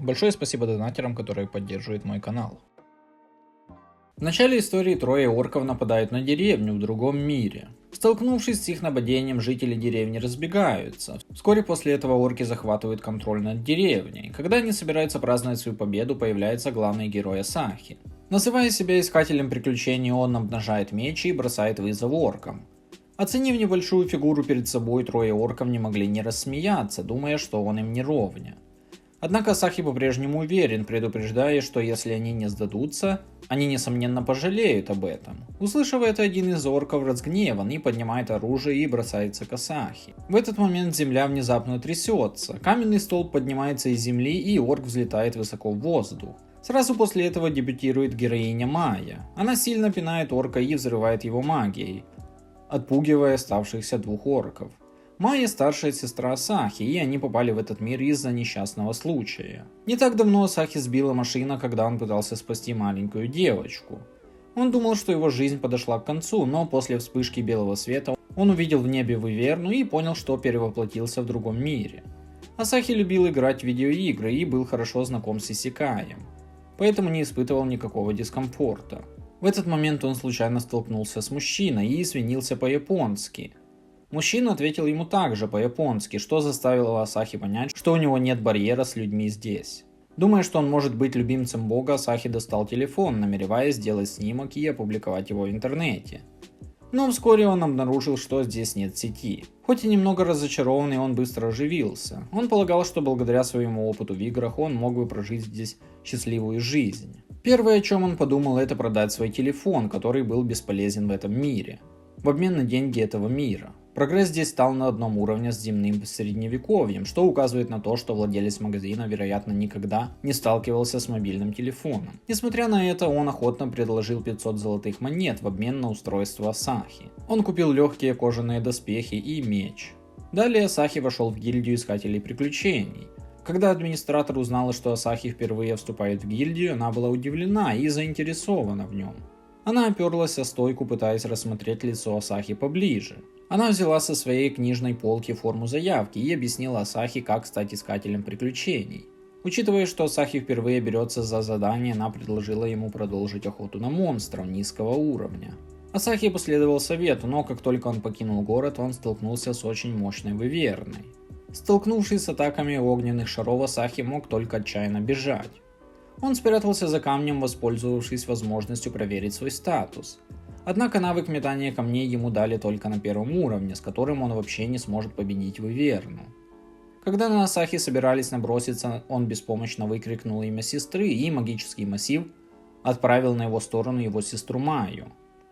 Большое спасибо донатерам, которые поддерживают мой канал. В начале истории трое орков нападают на деревню в другом мире. Столкнувшись с их нападением, жители деревни разбегаются. Вскоре после этого орки захватывают контроль над деревней. Когда они собираются праздновать свою победу, появляется главный герой Асахи. Называя себя искателем приключений, он обнажает меч и бросает вызов оркам. Оценив небольшую фигуру перед собой, трое орков не могли не рассмеяться, думая, что он им не ровня. Однако Асахи по-прежнему уверен, предупреждая, что если они не сдадутся, они несомненно пожалеют об этом. Услышав это, один из орков разгневан и поднимает оружие и бросается к Асахи. В этот момент земля внезапно трясется, каменный столб поднимается из земли и орк взлетает высоко в воздух. Сразу после этого дебютирует героиня Майя. Она сильно пинает орка и взрывает его магией, отпугивая оставшихся двух орков. Майя старшая сестра Асахи, и они попали в этот мир из-за несчастного случая. Не так давно Асахи сбила машина, когда он пытался спасти маленькую девочку. Он думал, что его жизнь подошла к концу, но после вспышки белого света он увидел в небе Выверну и понял, что перевоплотился в другом мире. Асахи любил играть в видеоигры и был хорошо знаком с исекаем, поэтому не испытывал никакого дискомфорта. В этот момент он случайно столкнулся с мужчиной и извинился по-японски. Мужчина ответил ему также по-японски, что заставило Асахи понять, что у него нет барьера с людьми здесь. Думая, что он может быть любимцем бога, Асахи достал телефон, намереваясь сделать снимок и опубликовать его в интернете. Но вскоре он обнаружил, что здесь нет сети. Хоть и немного разочарованный, он быстро оживился. Он полагал, что благодаря своему опыту в играх он мог бы прожить здесь счастливую жизнь. Первое, о чем он подумал, это продать свой телефон, который был бесполезен в этом мире, в обмен на деньги этого мира. Прогресс здесь стал на одном уровне с земным средневековьем, что указывает на то, что владелец магазина, вероятно, никогда не сталкивался с мобильным телефоном. Несмотря на это, он охотно предложил 500 золотых монет в обмен на устройство Асахи. Он купил легкие кожаные доспехи и меч. Далее Асахи вошел в гильдию искателей приключений. Когда администратор узнала, что Асахи впервые вступает в гильдию, она была удивлена и заинтересована в нем. Она оперлась о стойку, пытаясь рассмотреть лицо Асахи поближе. Она взяла со своей книжной полки форму заявки и объяснила Асахи, как стать искателем приключений. Учитывая, что Асахи впервые берется за задание, она предложила ему продолжить охоту на монстров низкого уровня. Асахи последовал совету, но как только он покинул город, он столкнулся с очень мощной Выверной. Столкнувшись с атаками огненных шаров, Асахи мог только отчаянно бежать. Он спрятался за камнем, воспользовавшись возможностью проверить свой статус. Однако навык метания камней ему дали только на первом уровне, с которым он вообще не сможет победить Выверну. Когда на Асахи собирались наброситься, он беспомощно выкрикнул имя сестры, и магический массив отправил на его сторону его сестру Майю.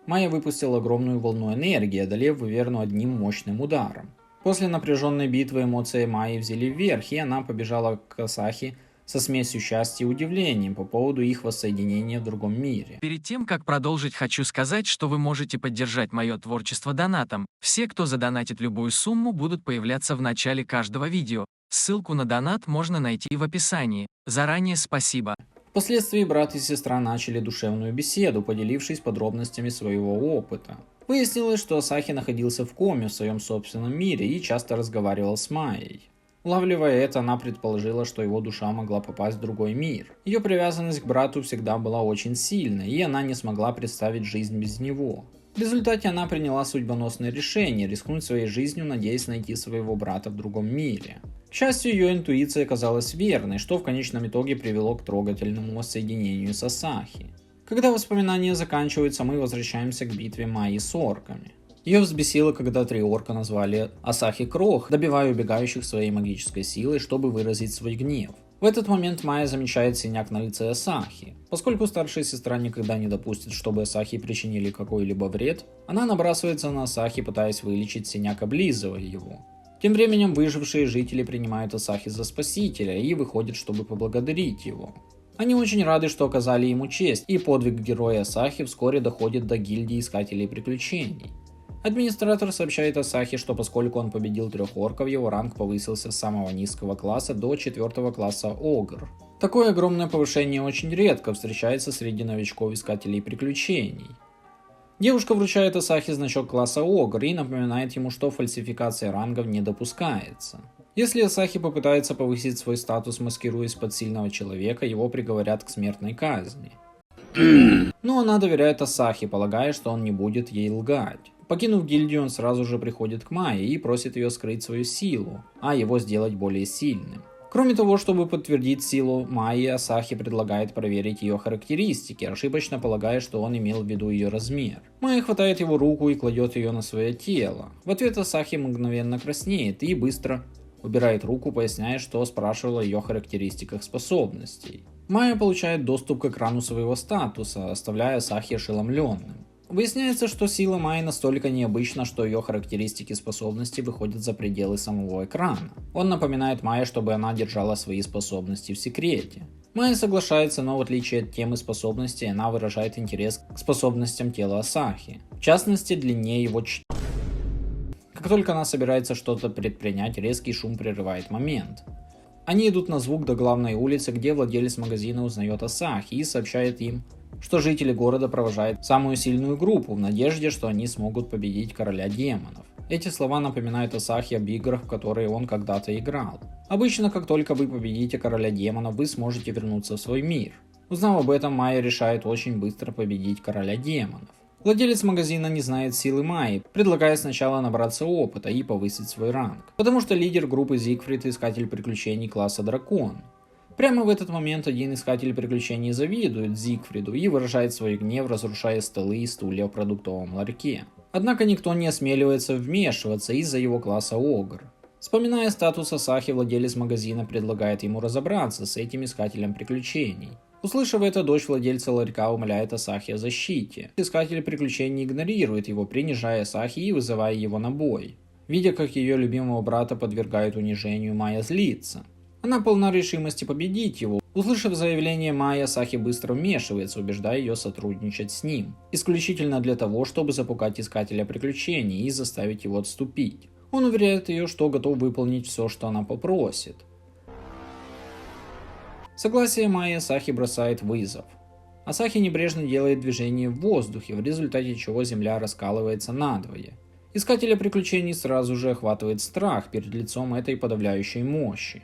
Майя выпустила огромную волну энергии, одолев Выверну одним мощным ударом. После напряженной битвы эмоции Майи взяли вверх, и она побежала к Асахи со смесью счастья и удивлением по поводу их воссоединения в другом мире. Перед тем, как продолжить, хочу сказать, что вы можете поддержать мое творчество донатом. Все, кто задонатит любую сумму, будут появляться в начале каждого видео. Ссылку на донат можно найти в описании. Заранее спасибо. Впоследствии брат и сестра начали душевную беседу, поделившись подробностями своего опыта. Выяснилось, что Асахи находился в коме в своем собственном мире и часто разговаривал с Майей. Улавливая это, она предположила, что его душа могла попасть в другой мир. Ее привязанность к брату всегда была очень сильной, и она не смогла представить жизнь без него. В результате она приняла судьбоносное решение рискнуть своей жизнью, надеясь найти своего брата в другом мире. К счастью, ее интуиция оказалась верной, что в конечном итоге привело к трогательному воссоединению с Асахи. Когда воспоминания заканчиваются, мы возвращаемся к битве Майи с орками. Ее взбесило, когда три орка назвали Асахи Крох, добивая убегающих своей магической силой, чтобы выразить свой гнев. В этот момент Майя замечает синяк на лице Асахи. Поскольку старшая сестра никогда не допустит, чтобы Асахи причинили какой-либо вред, она набрасывается на Асахи, пытаясь вылечить синяк, облизывая его. Тем временем выжившие жители принимают Асахи за спасителя и выходят, чтобы поблагодарить его. Они очень рады, что оказали ему честь, и подвиг героя Асахи вскоре доходит до гильдии искателей приключений. Администратор сообщает Асахи, что поскольку он победил трех орков, его ранг повысился с самого низкого класса до 4 класса Огр. Такое огромное повышение очень редко встречается среди новичков искателей приключений. Девушка вручает Асахи значок класса Огр и напоминает ему, что фальсификация рангов не допускается. Если Асахи попытается повысить свой статус, маскируясь под сильного человека, его приговорят к смертной казни. Но она доверяет Асахи, полагая, что он не будет ей лгать. Покинув гильдию, он сразу же приходит к Майе и просит ее скрыть свою силу, а его сделать более сильным. Кроме того, чтобы подтвердить силу Майи, Асахи предлагает проверить ее характеристики, ошибочно полагая, что он имел в виду ее размер. Майя хватает его руку и кладет ее на свое тело. В ответ Асахи мгновенно краснеет и быстро убирает руку, поясняя, что спрашивала о ее характеристиках способностей. Майя получает доступ к экрану своего статуса, оставляя Асахи ошеломленным. Выясняется, что сила Майи настолько необычна, что ее характеристики способностей выходят за пределы самого экрана. Он напоминает Майе, чтобы она держала свои способности в секрете. Майя соглашается, но в отличие от темы способностей, она выражает интерес к способностям тела Асахи. В частности, длине его Как только она собирается что-то предпринять, резкий шум прерывает момент. Они идут на звук до главной улицы, где владелец магазина узнает Асахи и сообщает им, что жители города провожают самую сильную группу в надежде, что они смогут победить короля демонов. Эти слова напоминают Асахи об играх, в которые он когда-то играл. Обычно, как только вы победите короля демонов, вы сможете вернуться в свой мир. Узнав об этом, Майя решает очень быстро победить короля демонов. Владелец магазина не знает силы Майи, предлагая сначала набраться опыта и повысить свой ранг, потому что лидер группы Зигфрид – искатель приключений класса Дракон. Прямо в этот момент один искатель приключений завидует Зигфриду и выражает свой гнев, разрушая столы и стулья в продуктовом ларьке. Однако никто не осмеливается вмешиваться из-за его класса Огр. Вспоминая статус Асахи, владелец магазина предлагает ему разобраться с этим искателем приключений. Услышав это, дочь владельца ларька умоляет Асахи о защите. Искатель приключений игнорирует его, принижая Асахи и вызывая его на бой. Видя, как ее любимого брата подвергают унижению, Майя злится. Она полна решимости победить его. Услышав заявление Майи, Асахи быстро вмешивается, убеждая ее сотрудничать с ним. Исключительно для того, чтобы запугать искателя приключений и заставить его отступить. Он уверяет ее, что готов выполнить все, что она попросит. Согласие Майи Асахи бросает вызов. Асахи небрежно делает движение в воздухе, в результате чего земля раскалывается надвое. Искателя приключений сразу же охватывает страх перед лицом этой подавляющей мощи,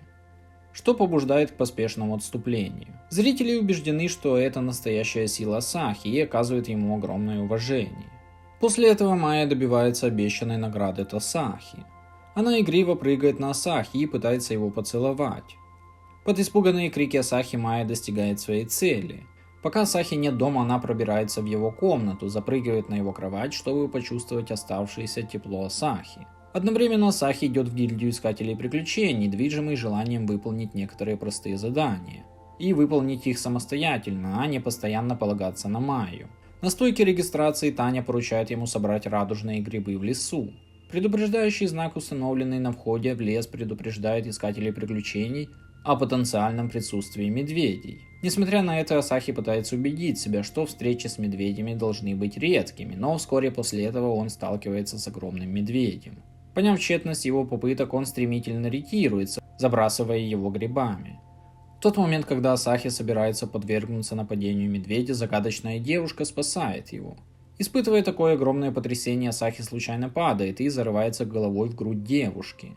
что побуждает к поспешному отступлению. Зрители убеждены, что это настоящая сила Асахи и оказывают ему огромное уважение. После этого Майя добивается обещанной награды от Асахи. Она игриво прыгает на Асахи и пытается его поцеловать. Под испуганные крики Асахи Майя достигает своей цели. Пока Асахи нет дома, она пробирается в его комнату, запрыгивает на его кровать, чтобы почувствовать оставшееся тепло Асахи. Одновременно Асахи идет в гильдию искателей приключений, движимый желанием выполнить некоторые простые задания. И выполнить их самостоятельно, а не постоянно полагаться на Майю. На стойке регистрации Таня поручает ему собрать радужные грибы в лесу. Предупреждающий знак, установленный на входе в лес, предупреждает искателей приключений о потенциальном присутствии медведей. Несмотря на это, Асахи пытается убедить себя, что встречи с медведями должны быть редкими, но вскоре после этого он сталкивается с огромным медведем. Поняв тщетность его попыток, он стремительно ретируется, забрасывая его грибами. В тот момент, когда Асахи собирается подвергнуться нападению медведя, загадочная девушка спасает его. Испытывая такое огромное потрясение, Асахи случайно падает и зарывается головой в грудь девушки.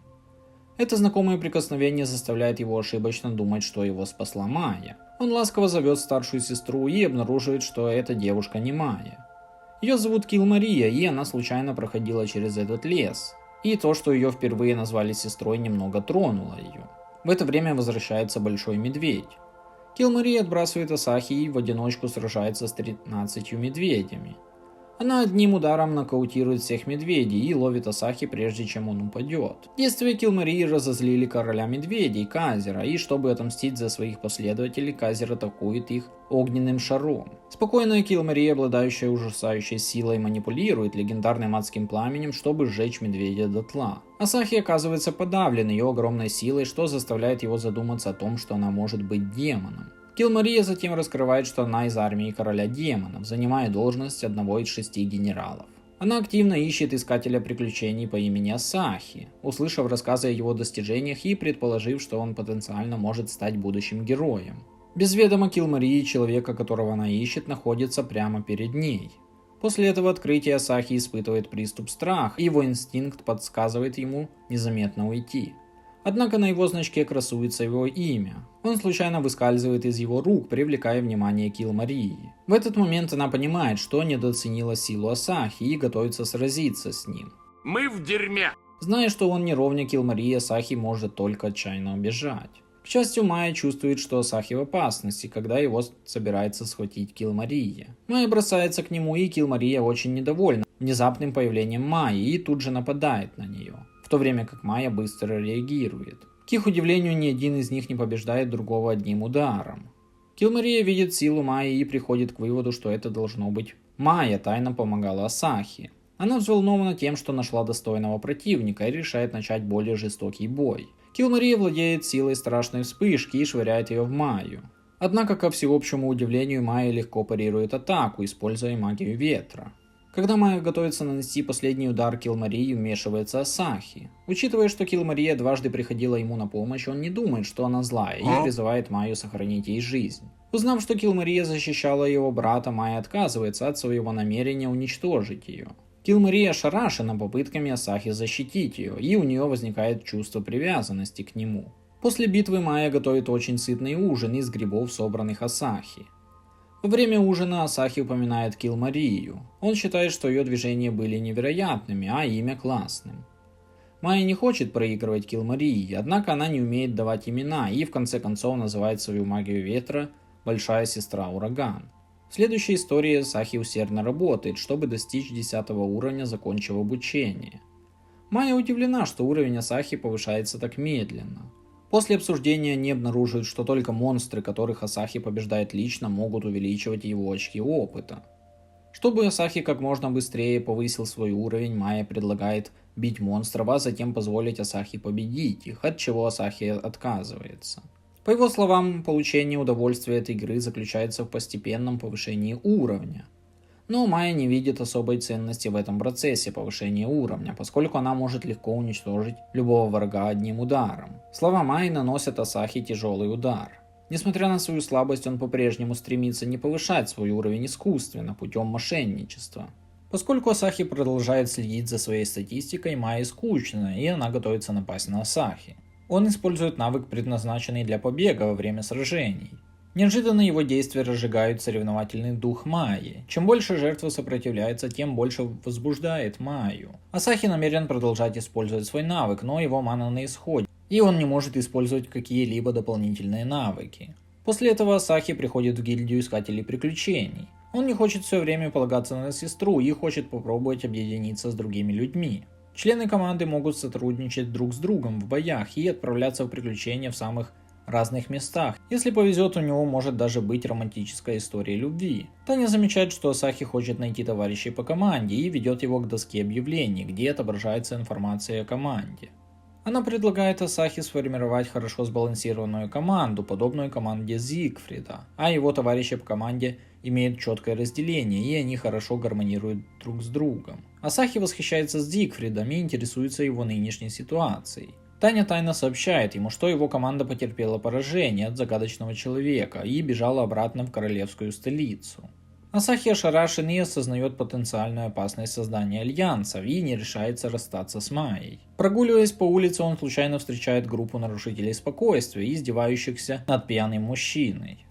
Это знакомое прикосновение заставляет его ошибочно думать, что его спасла Майя. Он ласково зовет старшую сестру и обнаруживает, что эта девушка не Майя. Ее зовут Кил Мария, и она случайно проходила через этот лес. И то, что ее впервые назвали сестрой, немного тронуло ее. В это время возвращается большой медведь. Кил Мария отбрасывает Асахи и в одиночку сражается с 13 медведями. Она одним ударом нокаутирует всех медведей и ловит Асахи, прежде чем он упадет. Действия Кил Марии разозлили короля медведей Казера, и чтобы отомстить за своих последователей, Казер атакует их огненным шаром. Спокойная Кил Мария, обладающая ужасающей силой, манипулирует легендарным адским пламенем, чтобы сжечь медведя дотла. Асахи оказывается подавлен ее огромной силой, что заставляет его задуматься о том, что она может быть демоном. Кил Мария затем раскрывает, что она из армии короля демонов, занимая должность одного из 6 генералов. Она активно ищет искателя приключений по имени Асахи, услышав рассказы о его достижениях и предположив, что он потенциально может стать будущим героем. Без ведома Кил Марии человека, которого она ищет, находится прямо перед ней. После этого открытия Асахи испытывает приступ страха, и его инстинкт подсказывает ему незаметно уйти. Однако на его значке красуется его имя. Он случайно выскальзывает из его рук, привлекая внимание Килмарии. В этот момент она понимает, что недооценила силу Асахи и готовится сразиться с ним. Мы в дерьме. Зная, что он не ровня Килмарии, Асахи может только отчаянно убежать. К счастью, Майя чувствует, что Асахи в опасности, когда его собирается схватить Килмария. Майя бросается к нему, и Килмария очень недовольна внезапным появлением Майи и тут же нападает на нее, в то время как Майя быстро реагирует. К их удивлению, ни один из них не побеждает другого одним ударом. Килмария видит силу Майи и приходит к выводу, что это должно быть Майя тайно помогала Асахи. Она взволнована тем, что нашла достойного противника и решает начать более жестокий бой. Килмария владеет силой страшной вспышки и швыряет ее в Майю. Однако, ко всеобщему удивлению, Майя легко парирует атаку, используя магию ветра. Когда Майя готовится нанести последний удар Килмарии, вмешивается Асахи. Учитывая, что Килмария дважды приходила ему на помощь, он не думает, что она злая, и призывает Майю сохранить ей жизнь. Узнав, что Килмария защищала его брата, Майя отказывается от своего намерения уничтожить ее. Килмария ошарашена попытками Асахи защитить ее, и у нее возникает чувство привязанности к нему. После битвы Майя готовит очень сытный ужин из грибов, собранных Асахи. Во время ужина Асахи упоминает Килмарию. Он считает, что ее движения были невероятными, а имя классным. Майя не хочет проигрывать Килмарии, однако она не умеет давать имена и в конце концов называет свою магию ветра «Большая сестра Ураган». В следующей истории Асахи усердно работает, чтобы достичь 10 уровня, закончив обучение. Майя удивлена, что уровень Асахи повышается так медленно. После обсуждения они обнаруживают, что только монстры, которых Асахи побеждает лично, могут увеличивать его очки опыта. Чтобы Асахи как можно быстрее повысил свой уровень, Майя предлагает бить монстров, а затем позволить Асахи победить их, от чего Асахи отказывается. По его словам, получение удовольствия от игры заключается в постепенном повышении уровня. Но Майя не видит особой ценности в этом процессе повышения уровня, поскольку она может легко уничтожить любого врага одним ударом. Слова Майи наносят Асахи тяжелый удар. Несмотря на свою слабость, он по-прежнему стремится не повышать свой уровень искусственно, путем мошенничества. Поскольку Асахи продолжает следить за своей статистикой, Майе скучно, и она готовится напасть на Асахи. Он использует навык, предназначенный для побега во время сражений. Неожиданно его действия разжигают соревновательный дух Майи. Чем больше жертва сопротивляется, тем больше возбуждает Майю. Асахи намерен продолжать использовать свой навык, но его мана на исходе, и он не может использовать какие-либо дополнительные навыки. После этого Асахи приходит в гильдию искателей приключений. Он не хочет все время полагаться на сестру и хочет попробовать объединиться с другими людьми. Члены команды могут сотрудничать друг с другом в боях и отправляться в приключения в самых разных местах. Если повезет, у него может даже быть романтическая история любви. Таня замечает, что Асахи хочет найти товарищей по команде и ведет его к доске объявлений, где отображается информация о команде. Она предлагает Асахи сформировать хорошо сбалансированную команду, подобную команде Зигфрида, а его товарищи по команде имеют четкое разделение, и они хорошо гармонируют друг с другом. Асахи восхищается Зигфридом и интересуется его нынешней ситуацией. Таня тайно сообщает ему, что его команда потерпела поражение от загадочного человека и бежала обратно в королевскую столицу. Асахи ошарашен и осознает потенциальную опасность создания альянсов и не решается расстаться с Майей. Прогуливаясь по улице, он случайно встречает группу нарушителей спокойствия, издевающихся над пьяным мужчиной.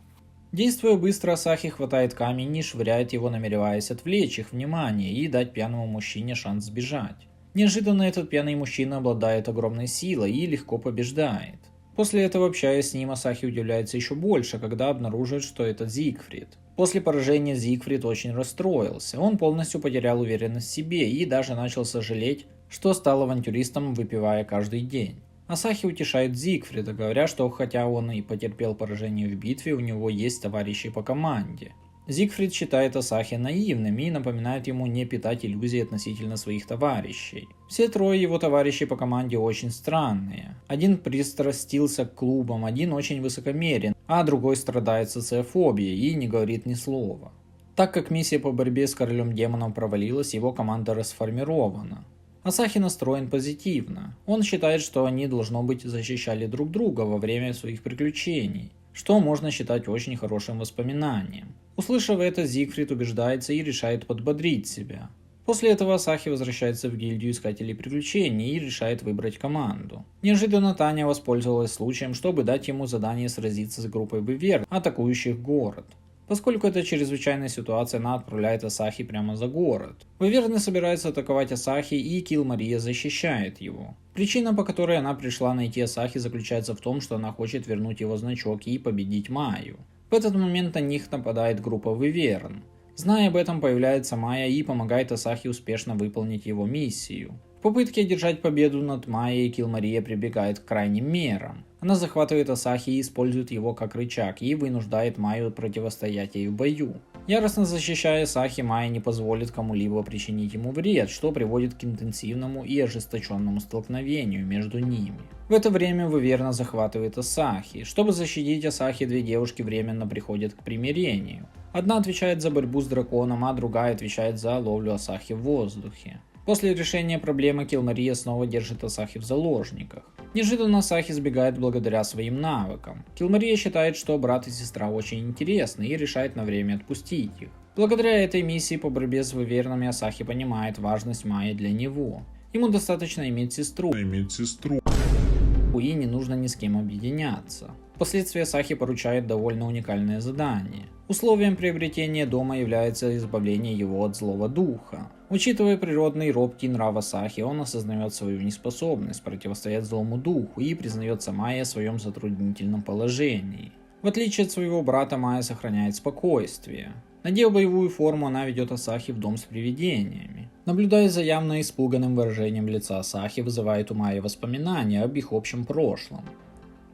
Действуя быстро, Асахи хватает камень и швыряет его, намереваясь отвлечь их внимание и дать пьяному мужчине шанс сбежать. Неожиданно этот пьяный мужчина обладает огромной силой и легко побеждает. После этого, общаясь с ним, Асахи удивляется еще больше, когда обнаруживает, что это Зигфрид. После поражения Зигфрид очень расстроился, он полностью потерял уверенность в себе и даже начал сожалеть, что стал авантюристом, выпивая каждый день. Асахи утешает Зигфрида, говоря, что хотя он и потерпел поражение в битве, у него есть товарищи по команде. Зигфрид считает Асахи наивным и напоминает ему не питать иллюзий относительно своих товарищей. Все трое его товарищей по команде очень странные. Один пристрастился к клубам, один очень высокомерен, а другой страдает социофобией и не говорит ни слова. Так как миссия по борьбе с королем демонов провалилась, его команда расформирована. Асахи настроен позитивно. Он считает, что они, должно быть, защищали друг друга во время своих приключений, что можно считать очень хорошим воспоминанием. Услышав это, Зигфрид убеждается и решает подбодрить себя. После этого Асахи возвращается в гильдию искателей приключений и решает выбрать команду. Неожиданно Таня воспользовалась случаем, чтобы дать ему задание сразиться с группой Выверн, атакующих город. Поскольку это чрезвычайная ситуация, она отправляет Асахи прямо за город. Выверны собираются атаковать Асахи, и Килл Мария защищает его. Причина, по которой она пришла найти Асахи, заключается в том, что она хочет вернуть его значок и победить Майю. В этот момент на них нападает группа Выверн. Зная об этом, появляется Майя и помогает Асахи успешно выполнить его миссию. В попытке одержать победу над Майей, Килл Мария прибегает к крайним мерам. Она захватывает Асахи и использует его как рычаг и вынуждает Майю противостоять ей в бою. Яростно защищая Асахи, Майя не позволит кому-либо причинить ему вред, что приводит к интенсивному и ожесточенному столкновению между ними. В это время Выверна захватывает Асахи. Чтобы защитить Асахи, две девушки временно приходят к примирению. Одна отвечает за борьбу с драконом, а другая отвечает за ловлю Асахи в воздухе. После решения проблемы Килл Мария снова держит Асахи в заложниках. Неожиданно Асахи сбегает благодаря своим навыкам. Килл Мария считает, что брат и сестра очень интересны и решает на время отпустить их. Благодаря этой миссии по борьбе с Вывернами Асахи понимает важность Майи для него. Ему достаточно иметь сестру. И не нужно ни с кем объединяться. Впоследствии Асахи поручает довольно уникальное задание. Условием приобретения дома является избавление его от злого духа. Учитывая природный робкий нрав Асахи, он осознает свою неспособность противостоять злому духу и признается Майе о своем затруднительном положении. В отличие от своего брата, Майя сохраняет спокойствие. Надев боевую форму, она ведет Асахи в дом с привидениями. Наблюдая за явно испуганным выражением лица Асахи, вызывает у Майи воспоминания об их общем прошлом.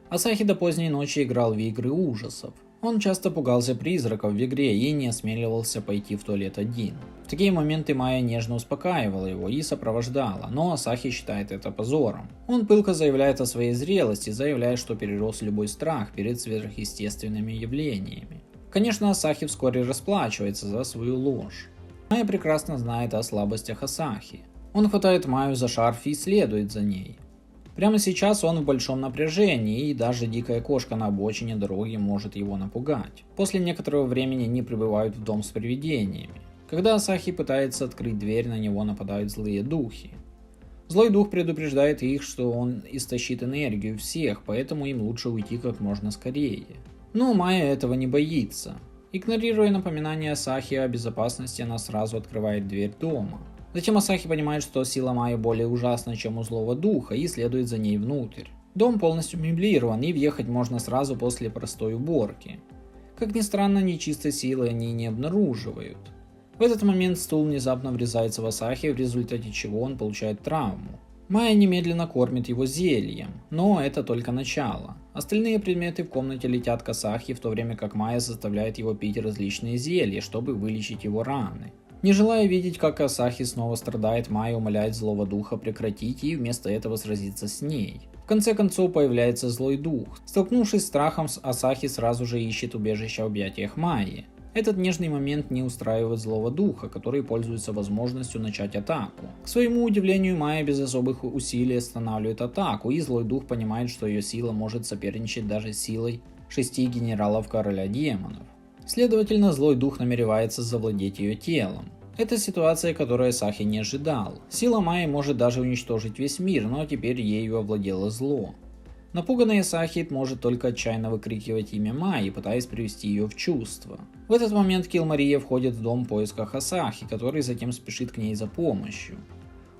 Асахи до поздней ночи играл в игры ужасов. Он часто пугался призраков в игре и не осмеливался пойти в туалет один. В такие моменты Майя нежно успокаивала его и сопровождала, но Асахи считает это позором. Он пылко заявляет о своей зрелости, заявляя, что перерос любой страх перед сверхъестественными явлениями. Конечно, Асахи вскоре расплачивается за свою ложь. Майя прекрасно знает о слабостях Асахи. Он хватает Майю за шарф и следует за ней. Прямо сейчас он в большом напряжении, и даже дикая кошка на обочине дороги может его напугать. После некоторого времени они прибывают в дом с привидениями. Когда Асахи пытается открыть дверь, на него нападают злые духи. Злой дух предупреждает их, что он истощит энергию всех, поэтому им лучше уйти как можно скорее. Но Майя этого не боится. Игнорируя напоминание Асахи о безопасности, она сразу открывает дверь дома. Затем Асахи понимает, что сила Майи более ужасна, чем у злого духа, и следует за ней внутрь. Дом полностью меблирован, и въехать можно сразу после простой уборки. Как ни странно, нечистой силы они не обнаруживают. В этот момент стул внезапно врезается в Асахи, в результате чего он получает травму. Майя немедленно кормит его зельем, но это только начало. Остальные предметы в комнате летят к Асахи, в то время как Майя заставляет его пить различные зелья, чтобы вылечить его раны. Не желая видеть, как Асахи снова страдает, Майя умоляет злого духа прекратить и вместо этого сразиться с ней. В конце концов появляется злой дух. Столкнувшись с страхом, Асахи сразу же ищет убежище в объятиях Майи. Этот нежный момент не устраивает злого духа, который пользуется возможностью начать атаку. К своему удивлению, Майя без особых усилий останавливает атаку, и злой дух понимает, что ее сила может соперничать даже с силой 6 генералов короля демонов. Следовательно, злой дух намеревается завладеть ее телом. Это ситуация, которую Асахи не ожидал. Сила Майи может даже уничтожить весь мир, но теперь ею овладело зло. Напуганный Асахи может только отчаянно выкрикивать имя Майи, пытаясь привести ее в чувство. В этот момент Килл Мария входит в дом в поисках Асахи, который затем спешит к ней за помощью.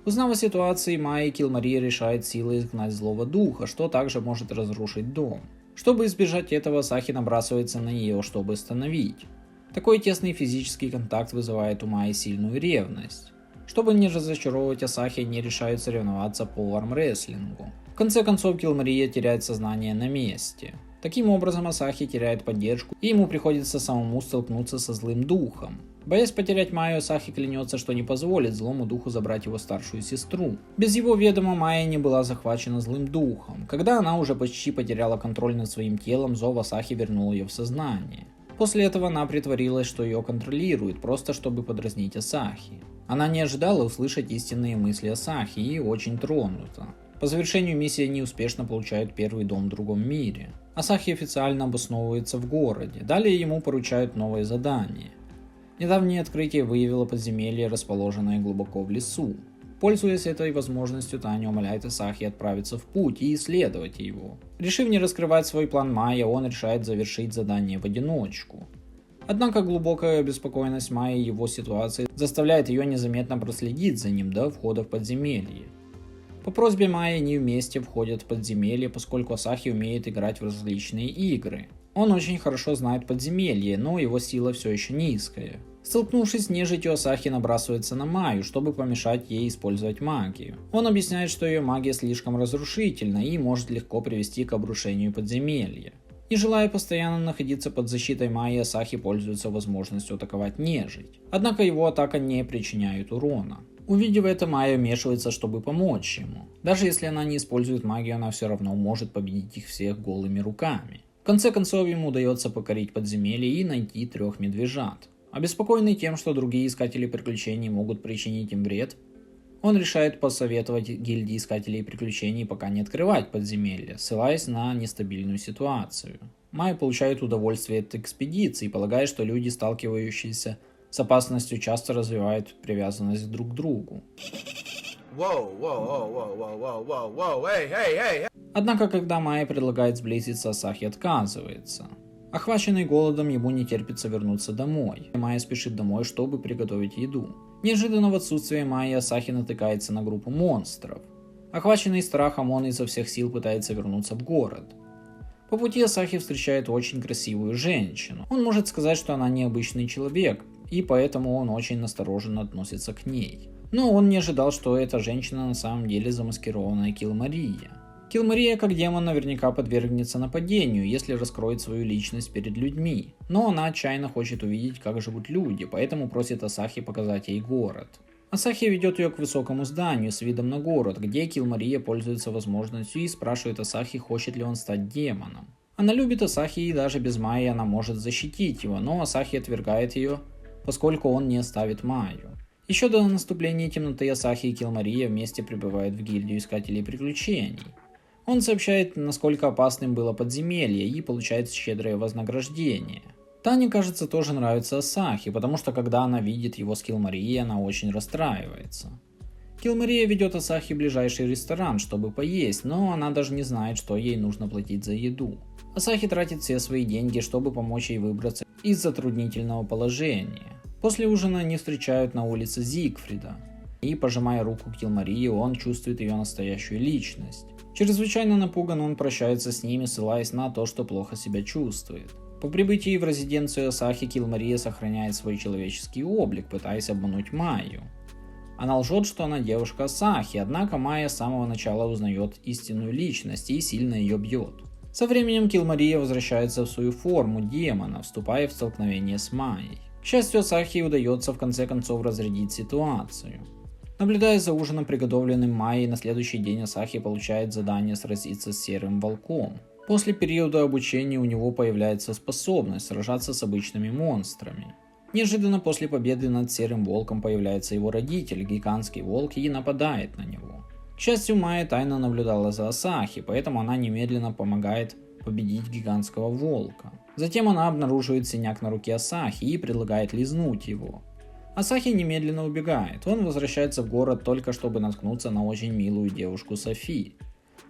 Узнав о ситуации, Майя и Килл Мария решает силой изгнать злого духа, что также может разрушить дом. Чтобы избежать этого, Асахи набрасывается на нее, чтобы остановить. Такой тесный физический контакт вызывает у Майи сильную ревность. Чтобы не разочаровывать Асахи, они решают соревноваться по армрестлингу. В конце концов, Килл Мария теряет сознание на месте. Таким образом, Асахи теряет поддержку, и ему приходится самому столкнуться со злым духом. Боясь потерять Майю, Асахи клянется, что не позволит злому духу забрать его старшую сестру. Без его ведома Майя не была захвачена злым духом. Когда она уже почти потеряла контроль над своим телом, зов Асахи вернул ее в сознание. После этого она притворилась, что ее контролирует, просто чтобы подразнить Асахи. Она не ожидала услышать истинные мысли Асахи и очень тронута. По завершению миссии они успешно получают первый дом в другом мире. Асахи официально обосновывается в городе, далее ему поручают новое задание. Недавнее открытие выявило подземелье, расположенное глубоко в лесу. Пользуясь этой возможностью, Таня умоляет Асахи отправиться в путь и исследовать его. Решив не раскрывать свой план Майя, он решает завершить задание в одиночку. Однако глубокая обеспокоенность Майи его ситуацией заставляет ее незаметно проследить за ним до входа в подземелье. По просьбе Майи они вместе входят в подземелье, поскольку Асахи умеет играть в различные игры. Он очень хорошо знает подземелье, но его сила все еще низкая. Столкнувшись с нежитью, Асахи набрасывается на Майю, чтобы помешать ей использовать магию. Он объясняет, что ее магия слишком разрушительна и может легко привести к обрушению подземелья. Не желая постоянно находиться под защитой Майи, Асахи пользуется возможностью атаковать нежить. Однако его атака не причиняет урона. Увидев это, Майя вмешивается, чтобы помочь ему. Даже если она не использует магию, она все равно может победить их всех голыми руками. В конце концов, ему удается покорить подземелье и найти 3 медвежат. Обеспокоенный тем, что другие искатели приключений могут причинить им вред, он решает посоветовать гильдии искателей приключений пока не открывать подземелье, ссылаясь на нестабильную ситуацию. Майя получает удовольствие от экспедиции, полагая, что люди, сталкивающиеся с опасностью, часто развивают привязанность друг к другу. Однако, когда Майя предлагает сблизиться, Асахи отказывается. Охваченный голодом, ему не терпится вернуться домой. Майя спешит домой, чтобы приготовить еду. Неожиданно в отсутствие Майи Асахи натыкается на группу монстров. Охваченный страхом, он изо всех сил пытается вернуться в город. По пути Асахи встречает очень красивую женщину. Он может сказать, что она необычный человек, и поэтому он очень настороженно относится к ней. Но он не ожидал, что эта женщина на самом деле замаскированная Килмария. Килмария как демон наверняка подвергнется нападению, если раскроет свою личность перед людьми. Но она отчаянно хочет увидеть, как живут люди, поэтому просит Асахи показать ей город. Асахи ведет ее к высокому зданию с видом на город, где Килмария пользуется возможностью и спрашивает Асахи, хочет ли он стать демоном. Она любит Асахи, и даже без Майи она может защитить его, но Асахи отвергает ее, поскольку он не оставит Майю. Еще до наступления темноты Асахи и Килмария вместе прибывают в гильдию искателей приключений. Он сообщает, насколько опасным было подземелье, и получает щедрое вознаграждение. Тане, кажется, тоже нравится Асахи, потому что когда она видит его с Килмарией, она очень расстраивается. Килмария ведет Асахи в ближайший ресторан, чтобы поесть, но она даже не знает, что ей нужно платить за еду. Асахи тратит все свои деньги, чтобы помочь ей выбраться из затруднительного положения. После ужина они встречают на улице Зигфрида. И, пожимая руку Килмарии, он чувствует ее настоящую личность. Чрезвычайно напуган, он прощается с ними, ссылаясь на то, что плохо себя чувствует. По прибытии в резиденцию Асахи, Килмария сохраняет свой человеческий облик, пытаясь обмануть Майю. Она лжет, что она девушка Асахи, однако Майя с самого начала узнает истинную личность и сильно ее бьет. Со временем Килмария возвращается в свою форму демона, вступая в столкновение с Майей. К счастью, Асахи удается в конце концов разрядить ситуацию. Наблюдая за ужином, приготовленным Майей, на следующий день Асахи получает задание сразиться с Серым Волком. После периода обучения у него появляется способность сражаться с обычными монстрами. Неожиданно после победы над Серым Волком появляется его родитель, гигантский волк, и нападает на него. К счастью, Майя тайно наблюдала за Асахи, поэтому она немедленно помогает победить гигантского волка. Затем она обнаруживает синяк на руке Асахи и предлагает лизнуть его. Асахи немедленно убегает, он возвращается в город только чтобы наткнуться на очень милую девушку Софи.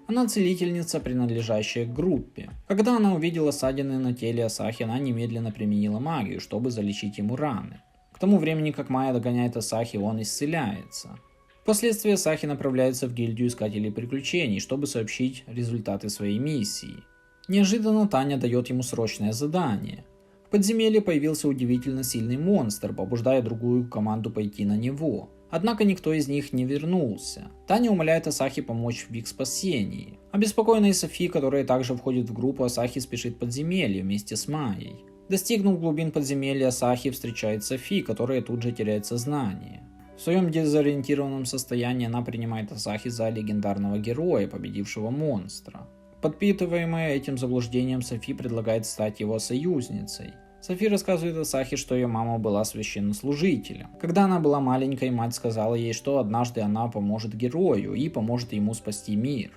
Она целительница, принадлежащая к группе. Когда она увидела ссадины на теле Асахи, она немедленно применила магию, чтобы залечить ему раны. К тому времени, как Майя догоняет Асахи, он исцеляется. Впоследствии Асахи направляется в гильдию искателей приключений, чтобы сообщить результаты своей миссии. Неожиданно Таня дает ему срочное задание. В подземелье появился удивительно сильный монстр, побуждая другую команду пойти на него. Однако никто из них не вернулся. Таня умоляет Асахи помочь в их спасении. Обеспокоенная Софи, которая также входит в группу, Асахи спешит в подземелье вместе с Майей. Достигнув глубин подземелья, Асахи встречает Софи, которая тут же теряет сознание. В своем дезориентированном состоянии она принимает Асахи за легендарного героя, победившего монстра. Подпитываемая этим заблуждением, Софи предлагает стать его союзницей. Софи рассказывает Асахи, что ее мама была священнослужителем. Когда она была маленькой, мать сказала ей, что однажды она поможет герою и поможет ему спасти мир.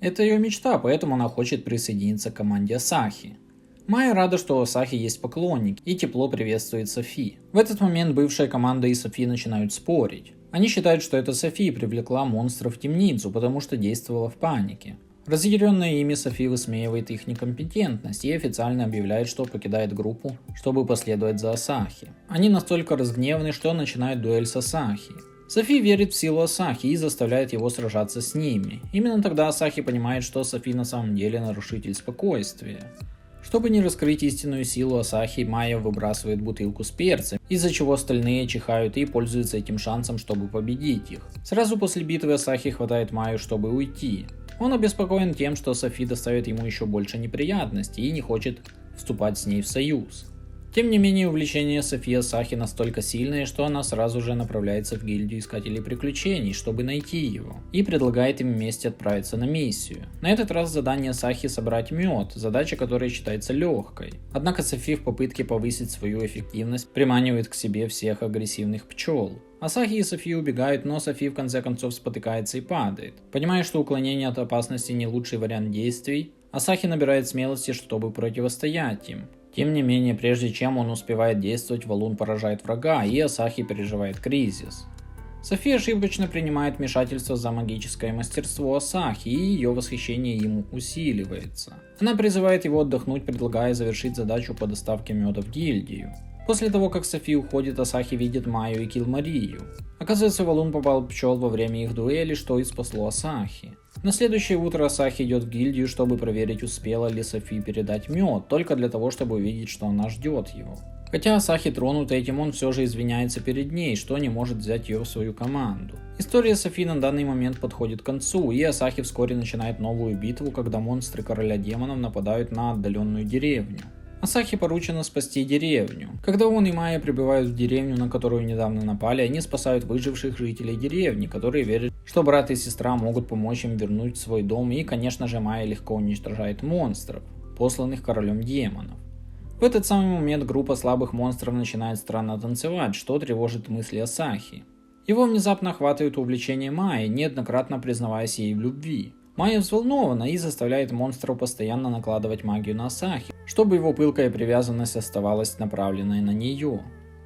Это ее мечта, поэтому она хочет присоединиться к команде Асахи. Майя рада, что у Асахи есть поклонник, и тепло приветствует Софи. В этот момент бывшая команда и Софи начинают спорить. Они считают, что это Софи привлекла монстров в темницу, потому что действовала в панике. Разъяренная ими Софи высмеивает их некомпетентность и официально объявляет, что покидает группу, чтобы последовать за Асахи. Они настолько разгневаны, что начинают дуэль с Асахи. Софи верит в силу Асахи и заставляет его сражаться с ними. Именно тогда Асахи понимает, что Софи на самом деле нарушитель спокойствия. Чтобы не раскрыть истинную силу Асахи, Майя выбрасывает бутылку с перцем, из-за чего остальные чихают и пользуются этим шансом, чтобы победить их. Сразу после битвы Асахи хватает Майю, чтобы уйти. Он обеспокоен тем, что Софи доставит ему еще больше неприятностей и не хочет вступать с ней в союз. Тем не менее, увлечение Софи Асахи настолько сильное, что она сразу же направляется в гильдию искателей приключений, чтобы найти его, и предлагает им вместе отправиться на миссию. На этот раз задание Асахи собрать мед, задача которой считается легкой. Однако Софи в попытке повысить свою эффективность приманивает к себе всех агрессивных пчел. Асахи и Софи убегают, но Софи в конце концов спотыкается и падает. Понимая, что уклонение от опасности не лучший вариант действий, Асахи набирает смелости, чтобы противостоять им. Тем не менее, прежде чем он успевает действовать, валун поражает врага, и Асахи переживает кризис. Софи ошибочно принимает вмешательство за магическое мастерство Асахи, и ее восхищение ему усиливается. Она призывает его отдохнуть, предлагая завершить задачу по доставке меда в гильдию. После того, как Софи уходит, Асахи видит Майю и Килмарию. Оказывается, валун попал в пчел во время их дуэли, что и спасло Асахи. На следующее утро Асахи идет в гильдию, чтобы проверить, успела ли Софи передать мед, только для того, чтобы увидеть, что она ждет его. Хотя Асахи тронут этим, он все же извиняется перед ней, что не может взять ее в свою команду. История Софи на данный момент подходит к концу, и Асахи вскоре начинает новую битву, когда монстры короля демонов нападают на отдаленную деревню. Асахи поручено спасти деревню. Когда он и Майя прибывают в деревню, на которую недавно напали, они спасают выживших жителей деревни, которые верят, что брат и сестра могут помочь им вернуть свой дом, и, конечно же, Майя легко уничтожает монстров, посланных королем демонов. В этот самый момент группа слабых монстров начинает странно танцевать, что тревожит мысли Асахи. Его внезапно охватывает увлечение Майи, неоднократно признаваясь ей в любви. Майя взволнована и заставляет монстров постоянно накладывать магию на Асахи, чтобы его пылкая привязанность оставалась направленной на нее.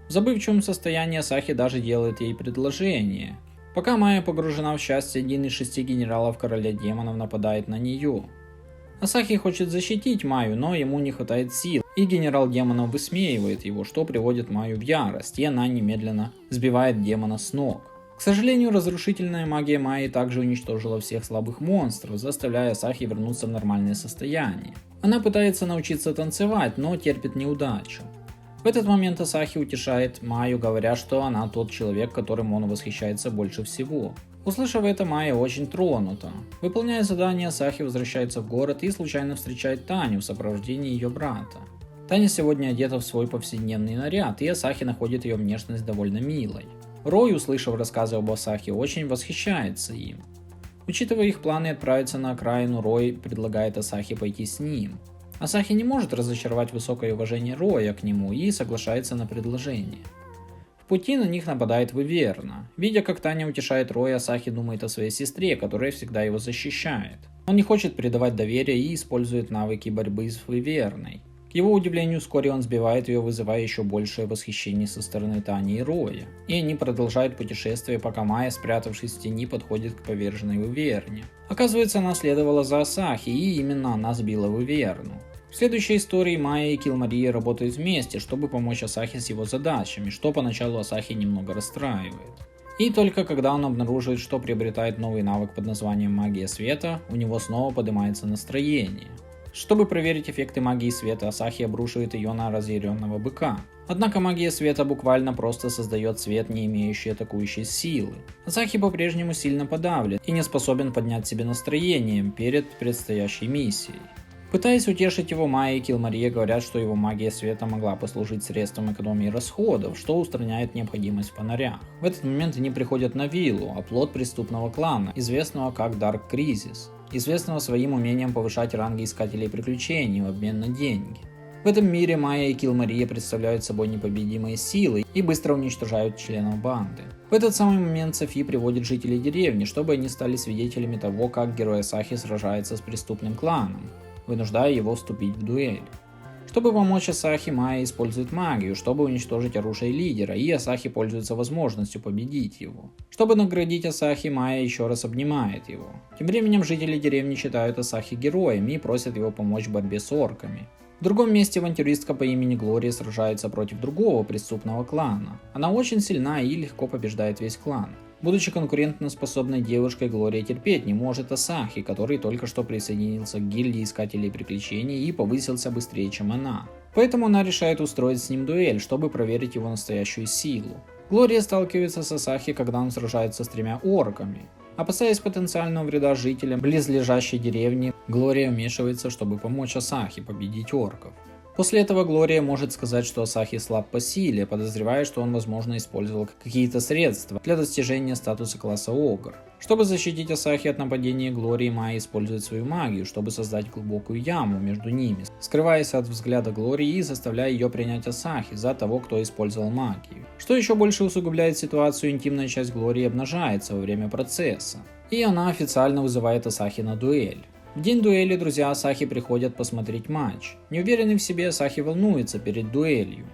В забывчивом состоянии Асахи даже делает ей предложение. Пока Майя погружена в счастье, один из 6 генералов короля демонов нападает на нее. Асахи хочет защитить Майю, но ему не хватает сил, и генерал демонов высмеивает его, что приводит Майю в ярость, и она немедленно сбивает демона с ног. К сожалению, разрушительная магия Майи также уничтожила всех слабых монстров, заставляя Асахи вернуться в нормальное состояние. Она пытается научиться танцевать, но терпит неудачу. В этот момент Асахи утешает Майю, говоря, что она тот человек, которым он восхищается больше всего. Услышав это, Майя очень тронута. Выполняя задание, Асахи возвращается в город и случайно встречает Таню в сопровождении ее брата. Таня сегодня одета в свой повседневный наряд, и Асахи находит ее внешность довольно милой. Рой, услышав рассказы об Асахи, очень восхищается им. Учитывая их планы отправиться на окраину, Рой предлагает Асахи пойти с ним. Асахи не может разочаровать высокое уважение Роя к нему и соглашается на предложение. В пути на них нападает Выверна. Видя, как Таня утешает Роя, Асахи думает о своей сестре, которая всегда его защищает. Он не хочет предавать доверие и использует навыки борьбы с Выверной. К его удивлению, вскоре он сбивает ее, вызывая еще большее восхищение со стороны Тани и Роя. И они продолжают путешествие, пока Майя, спрятавшись в тени, подходит к поверженной Выверне. Оказывается, она следовала за Асахи, и именно она сбила Выверну. В следующей истории Майя и Килмария работают вместе, чтобы помочь Асахи с его задачами, что поначалу Асахи немного расстраивает. И только когда он обнаруживает, что приобретает новый навык под названием Магия Света, у него снова поднимается настроение. Чтобы проверить эффекты магии света, Асахи обрушивает ее на разъяренного быка. Однако магия света буквально просто создает свет, не имеющий атакующей силы. Асахи по-прежнему сильно подавлен и не способен поднять себе настроение перед предстоящей миссией. Пытаясь утешить его, Майя и Килмария говорят, что его магия света могла послужить средством экономии расходов, что устраняет необходимость в фонарях. В этот момент они приходят на виллу, оплот преступного клана, известного как Dark Crisis, известного своим умением повышать ранги искателей приключений в обмен на деньги. В этом мире Майя и Килмария представляют собой непобедимые силы и быстро уничтожают членов банды. В этот самый момент Софи приводит жителей деревни, чтобы они стали свидетелями того, как герой Асахи сражается с преступным кланом, вынуждая его вступить в дуэль. Чтобы помочь Асахи, Майя использует магию, чтобы уничтожить оружие лидера, и Асахи пользуется возможностью победить его. Чтобы наградить Асахи, Майя еще раз обнимает его. Тем временем жители деревни считают Асахи героем и просят его помочь в борьбе с орками. В другом месте авантюристка по имени Глория сражается против другого преступного клана. Она очень сильна и легко побеждает весь клан. Будучи конкурентоспособной девушкой, Глория терпеть не может Асахи, который только что присоединился к гильдии искателей приключений и повысился быстрее, чем она. Поэтому она решает устроить с ним дуэль, чтобы проверить его настоящую силу. Глория сталкивается с Асахи, когда он сражается с 3 орками. Опасаясь потенциального вреда жителям близлежащей деревни, Глория вмешивается, чтобы помочь Асахи победить орков. После этого Глория может сказать, что Асахи слаб по силе, подозревая, что он, возможно, использовал какие-то средства для достижения статуса класса Огр. Чтобы защитить Асахи от нападения Глории, Майя использует свою магию, чтобы создать глубокую яму между ними, скрываясь от взгляда Глории и заставляя ее принять Асахи за того, кто использовал магию. Что еще больше усугубляет ситуацию, интимная часть Глории обнажается во время процесса, и она официально вызывает Асахи на дуэль. В день дуэли друзья Асахи приходят посмотреть матч. Неуверенный в себе, Асахи волнуется перед дуэлью.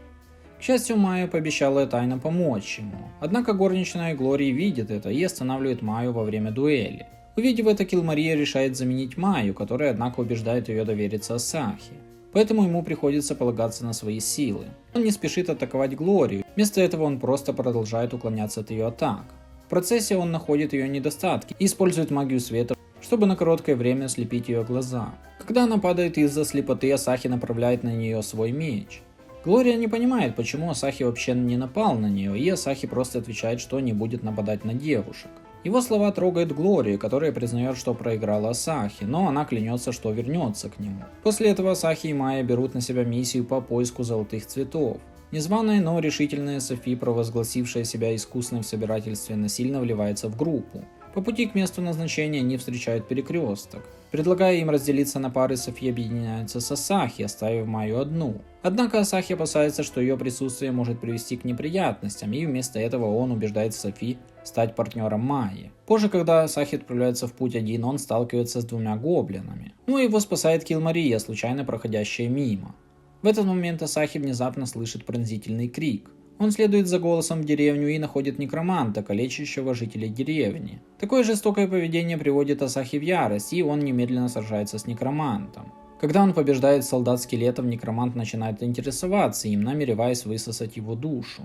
К счастью, Майя пообещала тайно помочь ему. Однако горничная Глории видит это и останавливает Майю во время дуэли. Увидев это, Киллмария решает заменить Майю, которая, однако, убеждает ее довериться Асахи. Поэтому ему приходится полагаться на свои силы. Он не спешит атаковать Глорию, вместо этого он просто продолжает уклоняться от ее атак. В процессе он находит ее недостатки и использует магию света, чтобы на короткое время ослепить ее глаза. Когда она падает из-за слепоты, Асахи направляет на нее свой меч. Глория не понимает, почему Асахи вообще не напал на нее, и Асахи просто отвечает, что не будет нападать на девушек. Его слова трогают Глорию, которая признает, что проиграла Асахи, но она клянется, что вернется к нему. После этого Асахи и Майя берут на себя миссию по поиску золотых цветов. Незваная, но решительная Софи, провозгласившая себя искусной в собирательстве, насильно вливается в группу. По пути к месту назначения они встречают перекресток. Предлагая им разделиться на пары, Софи объединяется с Асахи, оставив Майю одну. Однако Асахи опасается, что ее присутствие может привести к неприятностям, и вместо этого он убеждает Софи стать партнером Майи. Позже, когда Асахи отправляется в путь один, он сталкивается с 2 гоблинами. Но его спасает Киллмария, случайно проходящая мимо. В этот момент Асахи внезапно слышит пронзительный крик. Он следует за голосом в деревню и находит некроманта, калечащего жителей деревни. Такое жестокое поведение приводит Асахи в ярость, и он немедленно сражается с некромантом. Когда он побеждает солдат скелетов, некромант начинает интересоваться им, намереваясь высосать его душу.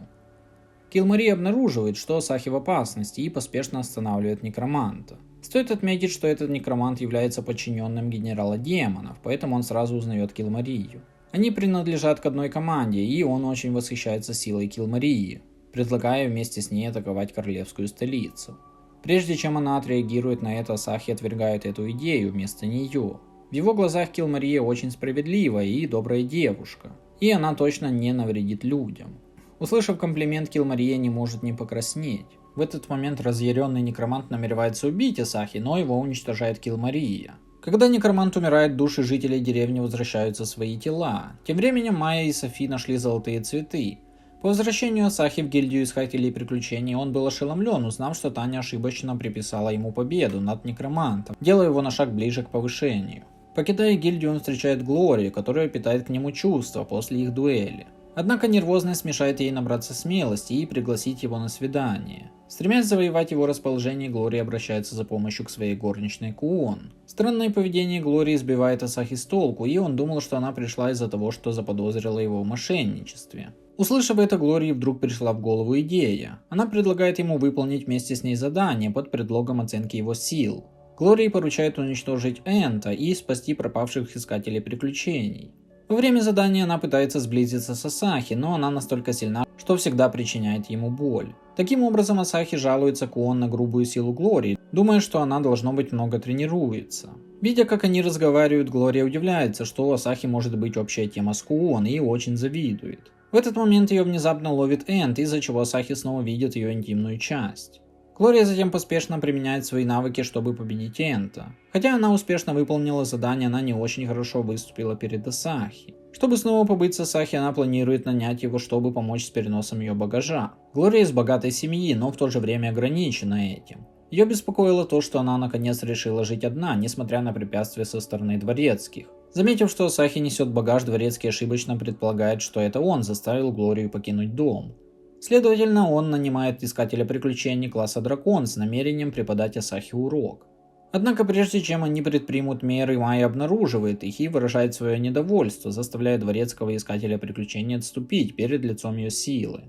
Киллмария обнаруживает, что Асахи в опасности, и поспешно останавливает некроманта. Стоит отметить, что этот некромант является подчиненным генерала демонов, поэтому он сразу узнает Киллмарию. Они принадлежат к одной команде, и он очень восхищается силой Киллмарии, предлагая вместе с ней атаковать королевскую столицу. Прежде чем она отреагирует на это, Асахи отвергает эту идею вместо нее. В его глазах Киллмария очень справедливая и добрая девушка, и она точно не навредит людям. Услышав комплимент, Киллмария не может не покраснеть. В этот момент разъяренный некромант намеревается убить Асахи, но его уничтожает Киллмария. Когда некромант умирает, души жителей деревни возвращаются в свои тела. Тем временем Майя и Софи нашли золотые цветы. По возвращению Асахи в гильдию искателей приключений он был ошеломлен, узнав, что Таня ошибочно приписала ему победу над некромантом, делая его на шаг ближе к повышению. Покидая гильдию, он встречает Глорию, которая питает к нему чувства после их дуэли. Однако нервозность мешает ей набраться смелости и пригласить его на свидание. Стремясь завоевать его расположение, Глория обращается за помощью к своей горничной Куон. Странное поведение Глории сбивает Асахи с толку, и он думал, что она пришла из-за того, что заподозрила его в мошенничестве. Услышав это, Глории вдруг пришла в голову идея. Она предлагает ему выполнить вместе с ней задание под предлогом оценки его сил. Глории поручает уничтожить Энта и спасти пропавших искателей приключений. Во время задания она пытается сблизиться с Асахи, но она настолько сильна, что всегда причиняет ему боль. Таким образом, Асахи жалуется Куон на грубую силу Глории, думая, что она, должно быть, много тренируется. Видя, как они разговаривают, Глория удивляется, что у Асахи может быть общая тема с Куон, и очень завидует. В этот момент ее внезапно ловит Энт, из-за чего Асахи снова видит ее интимную часть. Глория затем поспешно применяет свои навыки, чтобы победить Энта. Хотя она успешно выполнила задание, она не очень хорошо выступила перед Асахи. Чтобы снова побыть с Асахи, она планирует нанять его, чтобы помочь с переносом ее багажа. Глория из богатой семьи, но в то же время ограничена этим. Ее беспокоило то, что она наконец решила жить одна, несмотря на препятствия со стороны дворецких. Заметив, что Асахи несет багаж, дворецкий ошибочно предполагает, что это он заставил Глорию покинуть дом. Следовательно, он нанимает искателя приключений класса Дракон с намерением преподать Асахи урок. Однако прежде чем они предпримут меры, Майя обнаруживает их и выражает свое недовольство, заставляя дворецкого искателя приключений отступить перед лицом ее силы.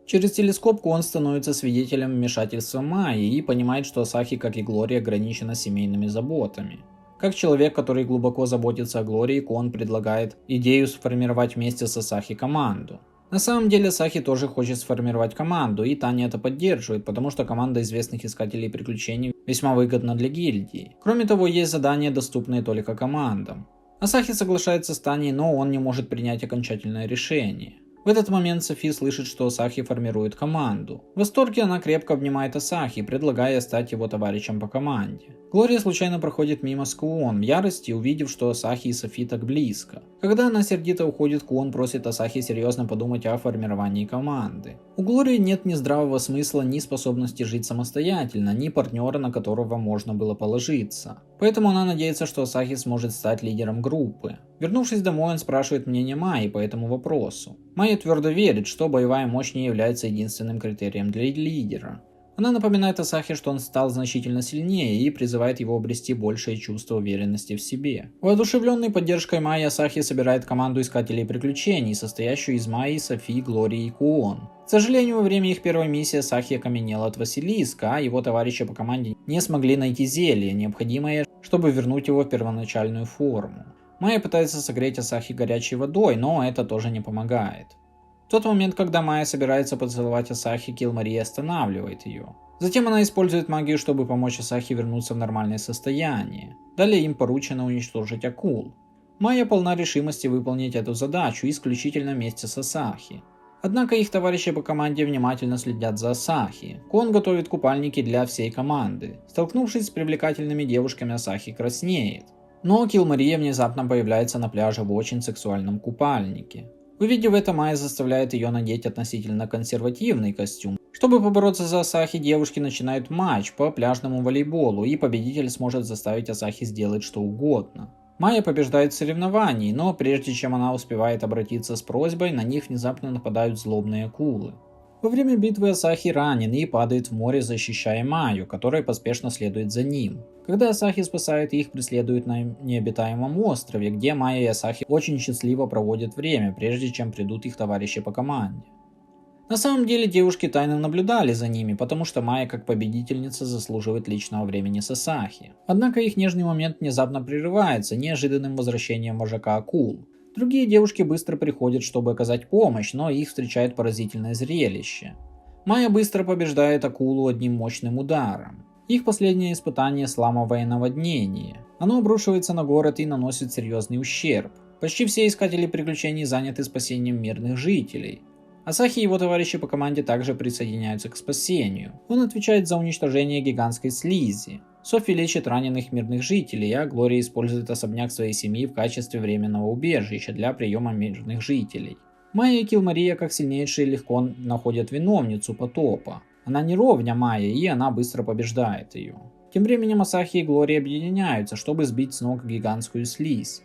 Через телескоп Кон становится свидетелем вмешательства Майи и понимает, что Асахи, как и Глория, ограничена семейными заботами. Как человек, который глубоко заботится о Глории, Кон предлагает идею сформировать вместе с Асахи команду. На самом деле Асахи тоже хочет сформировать команду, и Таня это поддерживает, потому что команда известных искателей приключений весьма выгодна для гильдии. Кроме того, есть задания, доступные только командам. Асахи соглашается с Таней, но он не может принять окончательное решение. В этот момент Софи слышит, что Асахи формирует команду. В восторге она крепко обнимает Асахи, предлагая стать его товарищем по команде. Глория случайно проходит мимо с Куон в ярости, увидев, что Асахи и Софи так близко. Когда она сердито уходит, Куон просит Асахи серьезно подумать о формировании команды. У Глории нет ни здравого смысла, ни способности жить самостоятельно, ни партнера, на которого можно было положиться. Поэтому она надеется, что Асахи сможет стать лидером группы. Вернувшись домой, он спрашивает мнение Майи по этому вопросу. Майя твердо верит, что боевая мощь не является единственным критерием для лидера. Она напоминает Асахи, что он стал значительно сильнее и призывает его обрести большее чувство уверенности в себе. Воодушевленный поддержкой Майи, Асахи собирает команду искателей приключений, состоящую из Майи, Софи, Глории и Куон. К сожалению, во время их первой миссии Асахи окаменел от Василиска, а его товарищи по команде не смогли найти зелье, необходимое, чтобы вернуть его в первоначальную форму. Майя пытается согреть Асахи горячей водой, но это тоже не помогает. В тот момент, когда Майя собирается поцеловать Асахи, Килмария останавливает ее. Затем она использует магию, чтобы помочь Асахи вернуться в нормальное состояние. Далее им поручено уничтожить акул. Майя полна решимости выполнить эту задачу исключительно вместе с Асахи. Однако их товарищи по команде внимательно следят за Асахи. Кон готовит купальники для всей команды. Столкнувшись с привлекательными девушками, Асахи краснеет. Но Килмария внезапно появляется на пляже в очень сексуальном купальнике. Увидев это, Майя заставляет ее надеть относительно консервативный костюм. Чтобы побороться за Асахи, девушки начинают матч по пляжному волейболу, и победитель сможет заставить Асахи сделать что угодно. Майя побеждает в соревновании, но прежде чем она успевает обратиться с просьбой, на них внезапно нападают злобные акулы. Во время битвы Асахи ранен и падает в море, защищая Майю, которая поспешно следует за ним. Когда Асахи спасает их, преследуют на необитаемом острове, где Майя и Асахи очень счастливо проводят время, прежде чем придут их товарищи по команде. На самом деле девушки тайно наблюдали за ними, потому что Майя как победительница заслуживает личного времени с Асахи. Однако их нежный момент внезапно прерывается неожиданным возвращением вожака акул. Другие девушки быстро приходят, чтобы оказать помощь, но их встречает поразительное зрелище. Майя быстро побеждает акулу одним мощным ударом. Их последнее испытание — сламовое наводнение. Оно обрушивается на город и наносит серьезный ущерб. Почти все искатели приключений заняты спасением мирных жителей. Асахи и его товарищи по команде также присоединяются к спасению. Он отвечает за уничтожение гигантской слизи. Софи лечит раненых мирных жителей, а Глория использует особняк своей семьи в качестве временного убежища для приема мирных жителей. Майя и Килмария, как сильнейшие, легко находят виновницу потопа. Она не ровня Майя, и она быстро побеждает ее. Тем временем Асахи и Глория объединяются, чтобы сбить с ног гигантскую слизь.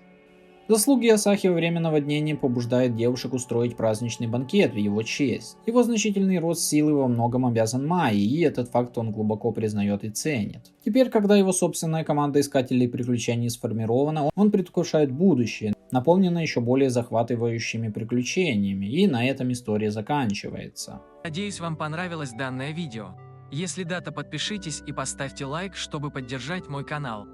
Заслуги Асахи во время наводнения побуждают девушек устроить праздничный банкет в его честь. Его значительный рост силы во многом обязан Майе, и этот факт он глубоко признает и ценит. Теперь, когда его собственная команда искателей приключений сформирована, он предвкушает будущее, наполненное еще более захватывающими приключениями, и на этом история заканчивается. Надеюсь, вам понравилось данное видео. Если да, то подпишитесь и поставьте лайк, чтобы поддержать мой канал.